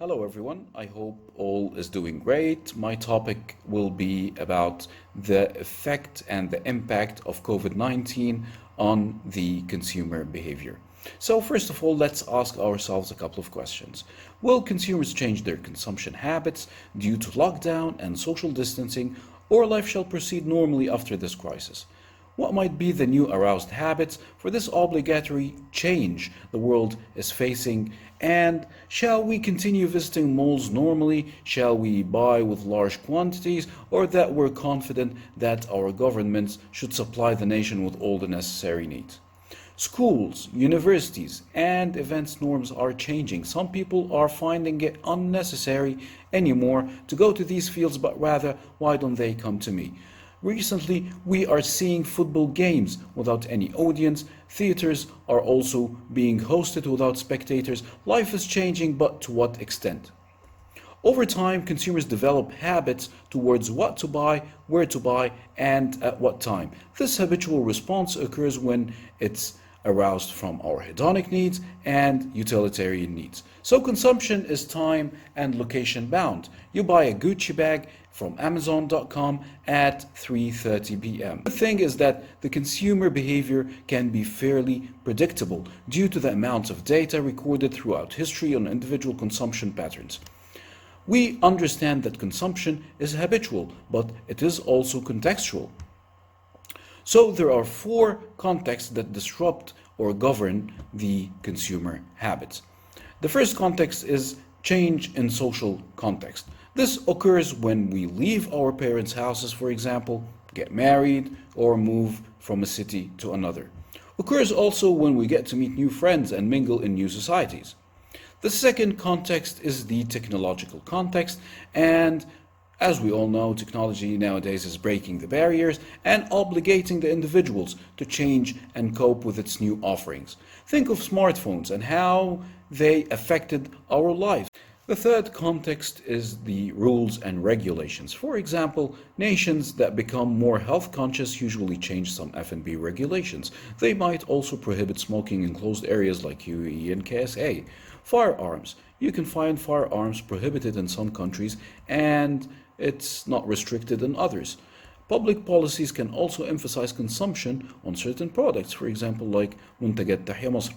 Hello, everyone. I hope all is doing great. My topic will be about the effect and the impact of COVID 19 on the consumer behavior. So, first of all, let's ask ourselves a couple of questions. Will consumers change their consumption habits due to lockdown and social distancing, or life shall proceed normally after this crisis? What might be the new aroused habits for this obligatory change the world is facing? And shall we continue visiting malls normally? Shall we buy with large quantities? Or that we're confident that our governments should supply the nation with all the necessary needs? Schools, universities, and events norms are changing. Some people are finding it unnecessary anymore to go to these fields, but rather, why don't they come to me? Recently, we are seeing football games without any audience. Theaters are also being hosted without spectators. Life is changing, but to what extent? Over time, consumers develop habits towards what to buy, where to buy, and at what time. This habitual response occurs when it's aroused from our hedonic needs and utilitarian needs. So consumption is time and location bound. You buy a Gucci bag from Amazon.com at 3:30 p.m. The thing is that the consumer behavior can be fairly predictable due to the amount of data recorded throughout history on individual consumption patterns. We understand that consumption is habitual, but it is also contextual. So there are four contexts that disrupt or govern the consumer habits. The first context is change in social context. This occurs when we leave our parents' houses, for example, get married, or move from a city to another. Occurs also when we get to meet new friends and mingle in new societies. The second context is the technological context, and as we all know, technology nowadays is breaking the barriers and obligating the individuals to change and cope with its new offerings. Think of smartphones and how they affected our lives. The third context is the rules and regulations. For example, nations that become more health conscious usually change some F&B regulations. They might also prohibit smoking in closed areas like UAE and KSA. Firearms. You can find firearms prohibited in some countries and it's not restricted in others. Public policies can also emphasize consumption on certain products, for example, like منتجات تحيا مصر.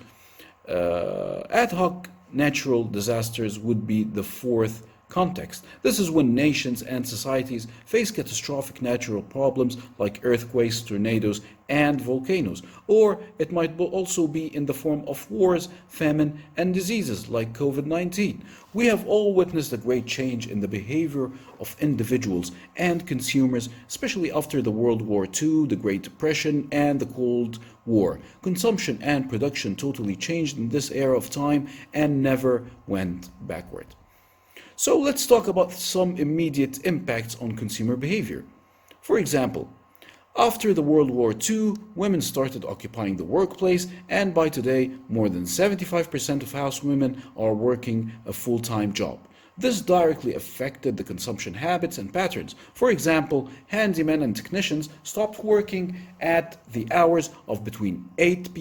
Ad hoc natural disasters would be the fourth context. This is when nations and societies face catastrophic natural problems like earthquakes, tornadoes, and volcanoes. Or it might also be in the form of wars, famine, and diseases like COVID 19. We have all witnessed a great change in the behavior of individuals and consumers, especially after the World War II, the Great Depression, and the Cold War. Consumption and production totally changed in this era of time and never went backward. So let's talk about some immediate impacts on consumer behavior. For example, after the World War II, women started occupying the workplace, and by today, more than 75% of housewomen are working a full-time job. This directly affected the consumption habits and patterns. For example, handymen and technicians stopped working at the hours of between 8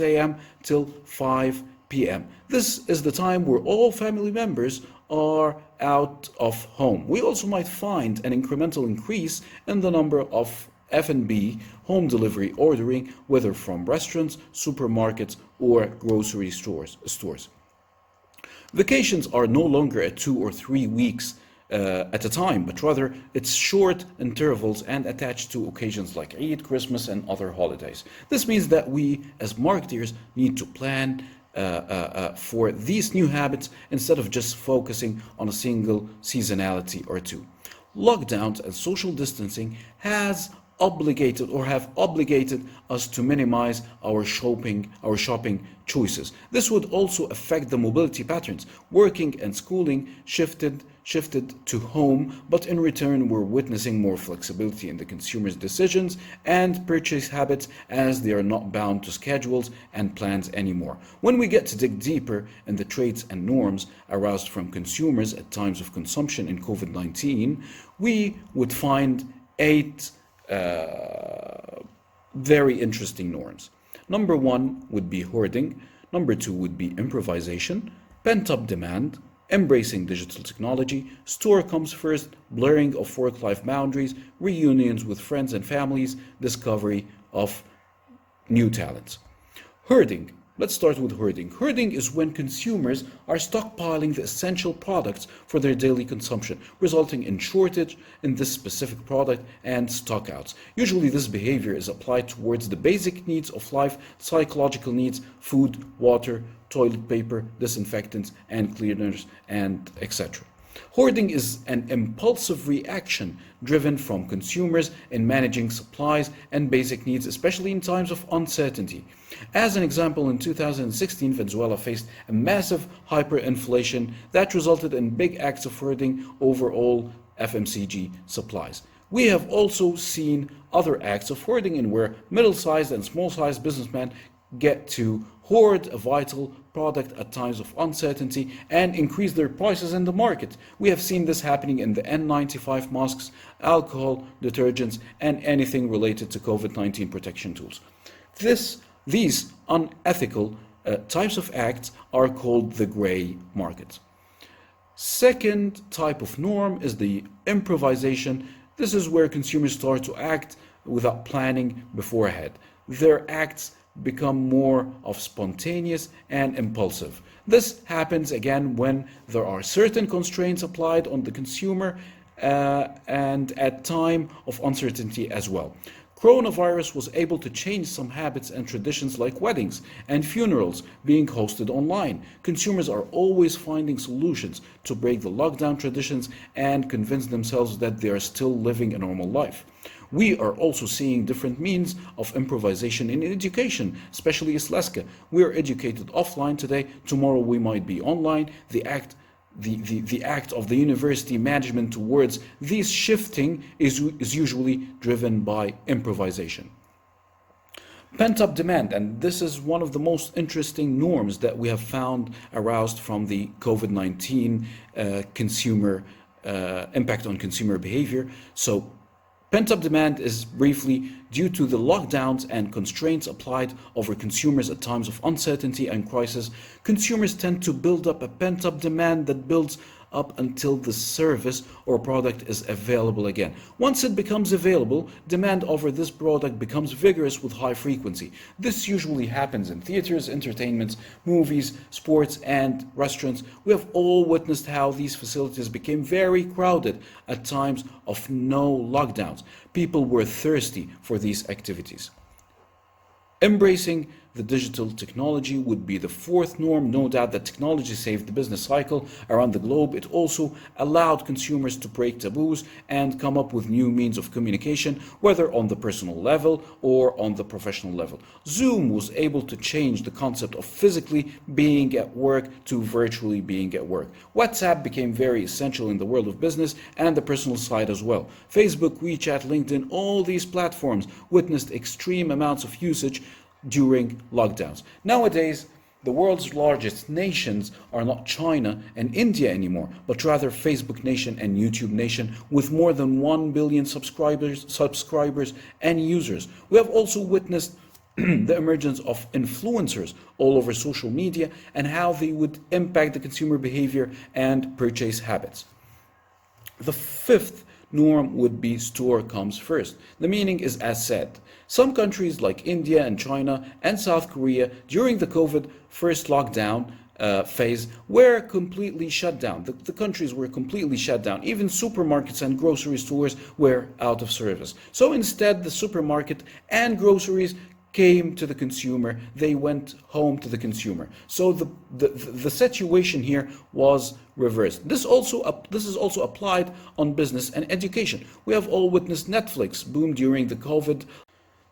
a.m. till 5 p.m. This is the time where all family members are out of home. We also might find an incremental increase in the number of F&B, home delivery ordering, whether from restaurants, supermarkets, or grocery stores. Vacations are no longer at 2 or 3 weeks at a time, but rather it's short intervals and attached to occasions like Eid, Christmas, and other holidays. This means that we, as marketers, need to plan for these new habits instead of just focusing on a single seasonality or two. Lockdowns and social distancing have obligated us to minimize our shopping choices. This would also affect the mobility patterns. Working and schooling shifted to home, but in return we're witnessing more flexibility in the consumer's decisions and purchase habits as they are not bound to schedules and plans anymore. When we get to dig deeper in the traits and norms aroused from consumers at times of consumption in COVID-19, we would find 8 very interesting norms. Number 1 would be hoarding. Number 2 would be improvisation, pent-up demand, Embracing digital technology, store comes first, blurring of work-life boundaries, reunions with friends and families, discovery of new talents. Herding. Let's start with herding. Herding is when consumers are stockpiling the essential products for their daily consumption, resulting in shortage in this specific product and stockouts. Usually this behavior is applied towards the basic needs of life, psychological needs, food, water, toilet paper, disinfectants, and cleaners, and etc. Hoarding is an impulsive reaction driven from consumers in managing supplies and basic needs, especially in times of uncertainty. As an example, in 2016, Venezuela faced a massive hyperinflation that resulted in big acts of hoarding over all FMCG supplies. We have also seen other acts of hoarding in where middle-sized and small-sized businessmen get to hoard a vital product at times of uncertainty and increase their prices in the market. We have seen this happening in the N95 masks, alcohol, detergents, and anything related to COVID-19 protection tools. These unethical types of acts are called the gray market. Second type of norm is the improvisation. This is where consumers start to act without planning beforehand. Their acts become more of spontaneous and impulsive. This happens again when there are certain constraints applied on the consumer and at time of uncertainty as well. Coronavirus was able to change some habits and traditions like weddings and funerals being hosted online. Consumers are always finding solutions to break the lockdown traditions and convince themselves that they are still living a normal life. We are also seeing different means of improvisation in education, especially Islaska. We are educated offline today, tomorrow we might be online. The act of the university management towards these shifting is usually driven by improvisation. Pent-up demand, and this is one of the most interesting norms that we have found aroused from the COVID-19 consumer impact on consumer behavior. So pent-up demand is briefly due to the lockdowns and constraints applied over consumers at times of uncertainty and crisis. Consumers tend to build up a pent-up demand that builds up until the service or product is available again. Once it becomes available, demand over this product becomes vigorous with high frequency. This usually happens in theaters, entertainments, movies, sports, and restaurants. We have all witnessed how these facilities became very crowded at times of no lockdowns. People were thirsty for these activities. Embracing the digital technology would be the fourth norm. No doubt that technology saved the business cycle around the globe. It also allowed consumers to break taboos and come up with new means of communication, whether on the personal level or on the professional level. Zoom was able to change the concept of physically being at work to virtually being at work. WhatsApp became very essential in the world of business and the personal side as well. Facebook, WeChat, LinkedIn, all these platforms witnessed extreme amounts of usage during lockdowns. Nowadays, the world's largest nations are not China and India anymore, but rather Facebook nation and YouTube nation with more than 1 billion subscribers and users. We have also witnessed the emergence of influencers all over social media and how they would impact the consumer behavior and purchase habits. The fifth norm would be store comes first. The meaning is as said. Some countries like India and China and South Korea during the COVID first lockdown phase were completely shut down. The countries were completely shut down. Even supermarkets and grocery stores were out of service. So instead, the supermarket and groceries came to the consumer. They went home to the consumer. So the situation here was reversed. This is also applied on business and education. We have all witnessed Netflix boom during the COVID.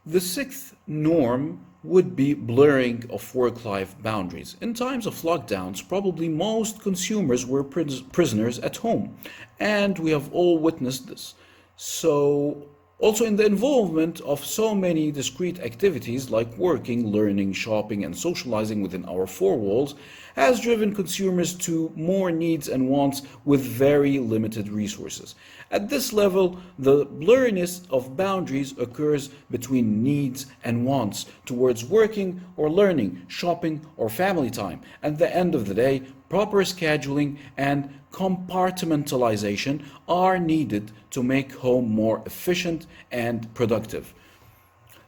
The sixth norm would be blurring of work-life boundaries. In times of lockdowns, probably most consumers were prisoners at home, and we have all witnessed this. So also in the involvement of so many discrete activities like working, learning, shopping, and socializing within our four walls has driven consumers to more needs and wants with very limited resources. At this level, the blurriness of boundaries occurs between needs and wants towards working or learning, shopping or family time. At the end of the day, proper scheduling, and compartmentalization are needed to make home more efficient and productive.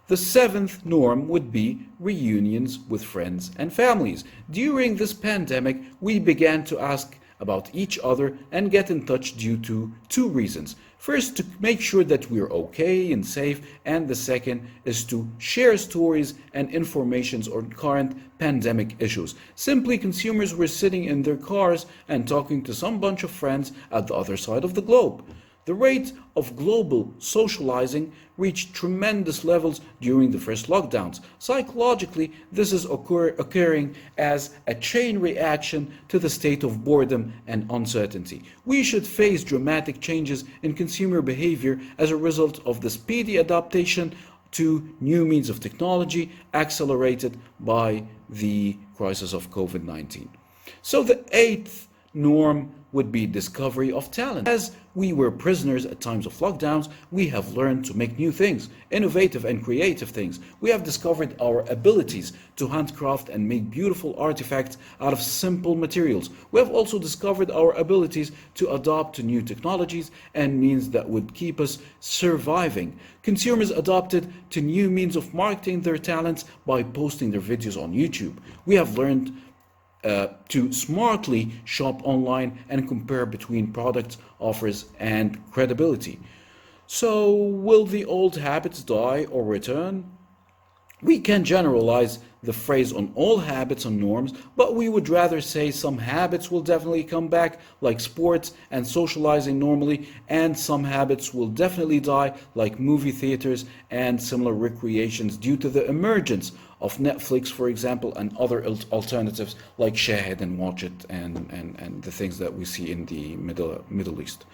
The seventh norm would be reunions with friends and families. During this pandemic, we began to ask about each other and get in touch due to two reasons. First, to make sure that we're okay and safe, and the second is to share stories and informations on current pandemic issues. Simply, consumers were sitting in their cars and talking to some bunch of friends at the other side of the globe. The rate of global socializing reached tremendous levels during the first lockdowns. Psychologically, this is occurring as a chain reaction to the state of boredom and uncertainty. We should face dramatic changes in consumer behavior as a result of the speedy adaptation to new means of technology accelerated by the crisis of COVID-19. So the eighth norm would be discovery of talent. As we were prisoners at times of lockdowns, we have learned to make new things, innovative and creative things. We have discovered our abilities to handcraft and make beautiful artifacts out of simple materials. We have also discovered our abilities to adapt to new technologies and means that would keep us surviving. Consumers adopted to new means of marketing their talents by posting their videos on YouTube. We have learned to smartly shop online and compare between products, offers, and credibility. So, will the old habits die or return? We can generalize the phrase on all habits and norms, but we would rather say some habits will definitely come back, like sports and socializing normally, and some habits will definitely die, like movie theaters and similar recreations, due to the emergence of Netflix, for example, and other alternatives like Shahid and Watch It and the things that we see in the Middle East.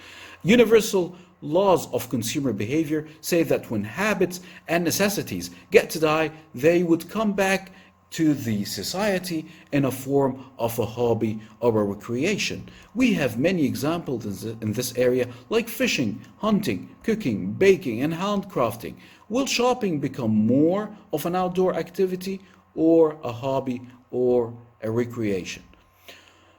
Universal laws of consumer behavior say that when habits and necessities get to die, they would come back to the society in a form of a hobby or a recreation. We have many examples in this area, like fishing, hunting, cooking, baking, and handcrafting. Will shopping become more of an outdoor activity or a hobby or a recreation?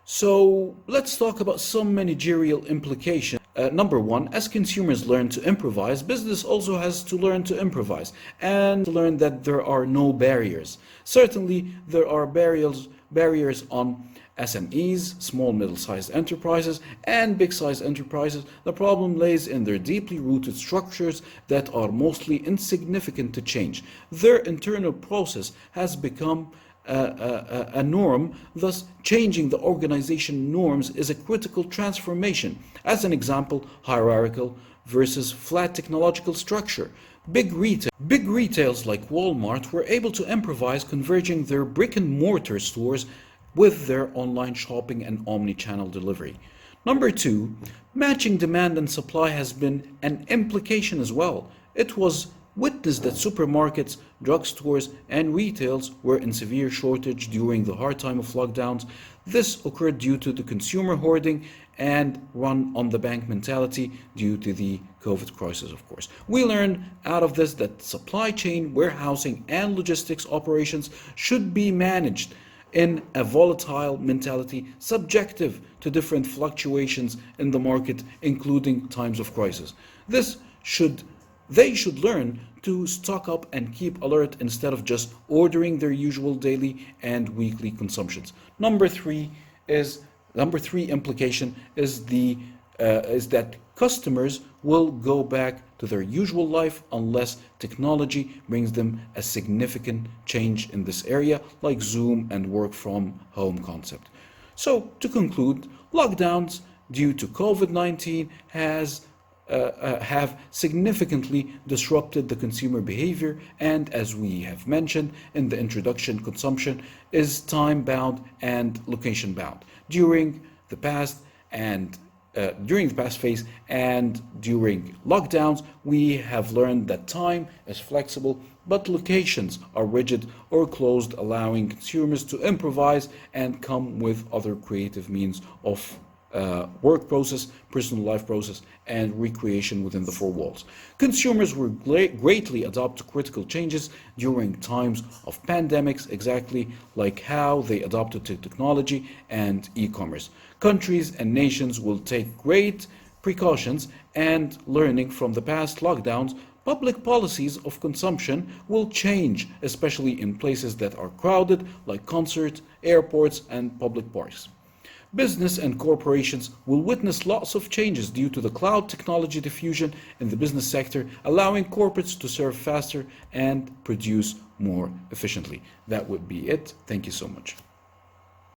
So let's talk about some managerial implications. Number one, as consumers learn to improvise, business also has to learn to improvise and to learn that there are no barriers. Certainly, there are barriers on SMEs, small middle-sized enterprises, and big-sized enterprises. The problem lays in their deeply rooted structures that are mostly insignificant to change. Their internal process has become a norm, thus changing the organization norms is a critical transformation. As an example, hierarchical versus flat technological structure. Big retails like Walmart were able to improvise, converging their brick and mortar stores with their online shopping and omni-channel delivery. Number two, matching demand and supply has been an implication as well. It was witnessed that supermarkets, drugstores, and retails were in severe shortage during the hard time of lockdowns. This occurred due to the consumer hoarding and run on the bank mentality due to the COVID crisis, of course. We learned out of this that supply chain, warehousing, and logistics operations should be managed in a volatile mentality, subjective to different fluctuations in the market, including times of crisis. They should learn to stock up and keep alert instead of just ordering their usual daily and weekly consumptions. Number three implication is that customers will go back to their usual life unless technology brings them a significant change in this area, like Zoom and work from home concept. So to conclude, lockdowns due to COVID-19 have significantly disrupted the consumer behavior, and as we have mentioned in the introduction, consumption is time-bound and location-bound. During the past phase and during lockdowns, we have learned that time is flexible, but locations are rigid or closed, allowing consumers to improvise and come with other creative means of work process, personal life process, and recreation within the four walls. Consumers will greatly adapt to critical changes during times of pandemics, exactly like how they adapted to technology and e-commerce. Countries and nations will take great precautions, and learning from the past lockdowns, public policies of consumption will change, especially in places that are crowded, like concerts, airports, and public parks. Business and corporations will witness lots of changes due to the cloud technology diffusion in the business sector, allowing corporates to serve faster and produce more efficiently. That would be it. Thank you so much.